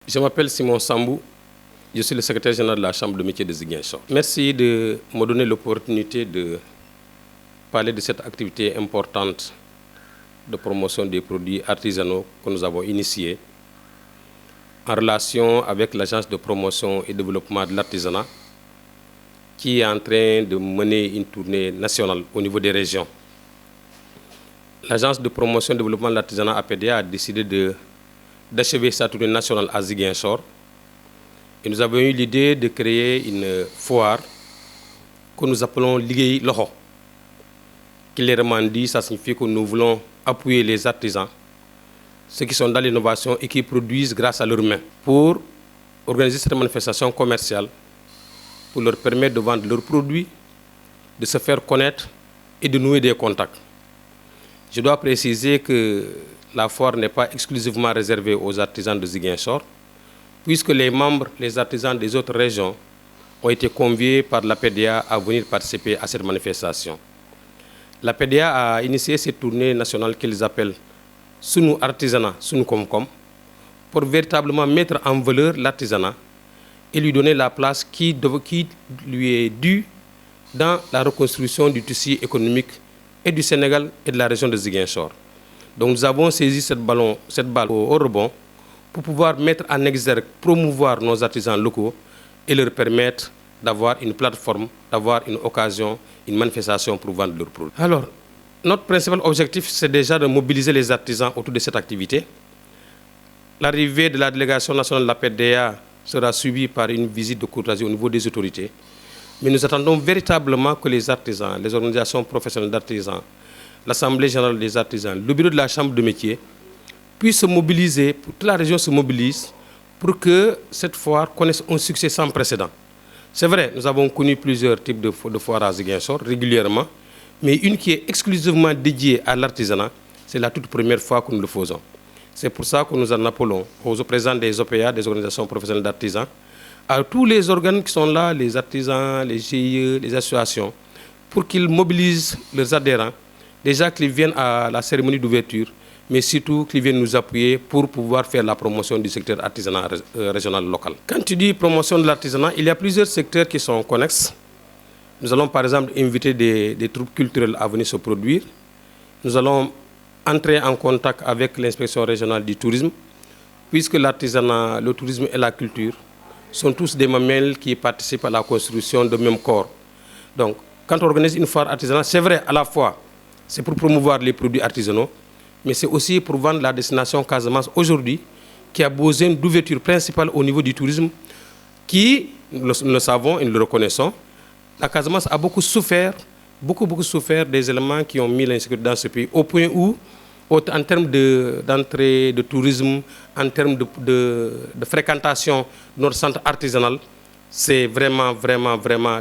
Je m'appelle Simon Sambou, je suis le secrétaire général de la Chambre de métiers de Ziguinchor. Merci de me donner l'opportunité de parler de cette activité importante de promotion des produits artisanaux que nous avons initiée en relation avec l'Agence de promotion et développement de l'artisanat qui est en train de mener une tournée nationale au niveau des régions. L'Agence de promotion et développement de l'artisanat APDA a décidé d'achever sa tournée nationale à Ziguinchor. Et nous avons eu l'idée de créer une foire que nous appelons Liguey Loho. Clairement dit, ça signifie que nous voulons appuyer les artisans, ceux qui sont dans l'innovation et qui produisent grâce à leurs mains, pour organiser cette manifestation commerciale, pour leur permettre de vendre leurs produits, de se faire connaître et de nouer des contacts. Je dois préciser que la foire n'est pas exclusivement réservée aux artisans de Ziguinchor, puisque les membres, les artisans des autres régions ont été conviés par l'APDA à venir participer à cette manifestation. L'APDA a initié cette tournée nationale qu'ils appellent Sunu Artisanat, Sunu Komkom, pour véritablement mettre en valeur l'artisanat et lui donner la place qui lui est due dans la reconstruction du tissu économique et du Sénégal et de la région de Ziguinchor. Donc nous avons saisi cette balle au rebond pour pouvoir mettre en exergue, promouvoir nos artisans locaux et leur permettre d'avoir une plateforme, d'avoir une occasion, une manifestation pour vendre leurs produits. Alors, notre principal objectif, c'est déjà de mobiliser les artisans autour de cette activité. L'arrivée de la délégation nationale de la PDA sera suivie par une visite de courtoisie au niveau des autorités. Mais nous attendons véritablement que les artisans, les organisations professionnelles d'artisans, l'Assemblée générale des artisans, le bureau de la Chambre de métiers, puissent se mobiliser, pour que toute la région se mobilise pour que cette foire connaisse un succès sans précédent. C'est vrai, nous avons connu plusieurs types de foires à Ziguinchor régulièrement, mais une qui est exclusivement dédiée à l'artisanat, c'est la toute première fois que nous le faisons. C'est pour ça que nous en appelons aux représentants des OPA, des organisations professionnelles d'artisans, à tous les organes qui sont là, les artisans, les GIE, les associations, pour qu'ils mobilisent leurs adhérents, déjà qu'ils viennent à la cérémonie d'ouverture, mais surtout qu'ils viennent nous appuyer pour pouvoir faire la promotion du secteur artisanat régional local. Quand tu dis promotion de l'artisanat, il y a plusieurs secteurs qui sont connexes. Nous allons par exemple inviter des troupes culturelles à venir se produire. Nous allons entrer en contact avec l'inspection régionale du tourisme, puisque l'artisanat, le tourisme et la culture sont tous des mamelles qui participent à la construction de même corps. Donc, quand on organise une foire artisanale, c'est vrai, à la fois, c'est pour promouvoir les produits artisanaux, mais c'est aussi pour vendre la destination Casamance aujourd'hui, qui a besoin d'ouverture principale au niveau du tourisme, qui, nous le savons et nous le reconnaissons, la Casamance a beaucoup souffert des éléments qui ont mis l'insécurité dans ce pays, au point où, en termes d'entrée de tourisme, en termes de fréquentation de notre centre artisanal, c'est vraiment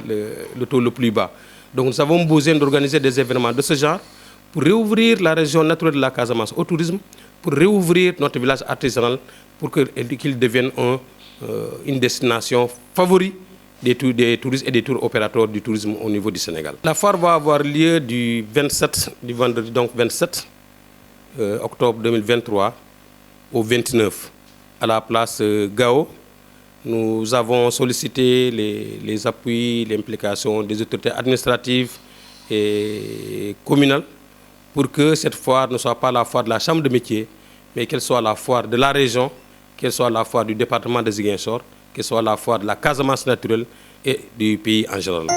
le taux le plus bas. Donc nous avons besoin d'organiser des événements de ce genre pour réouvrir la région naturelle de la Casamance au tourisme, pour réouvrir notre village artisanal, pour qu'il devienne une destination favorite des touristes et des tours opérateurs du tourisme au niveau du Sénégal. La foire va avoir lieu du vendredi donc 27 octobre 2023 au 29 à la place Gao. Nous avons sollicité les appuis, l'implication des autorités administratives et communales pour que cette foire ne soit pas la foire de la Chambre de métiers, mais qu'elle soit la foire de la région, qu'elle soit la foire du département de Ziguinchor, qu'elle soit la foire de la Casamance naturelle et du pays en général.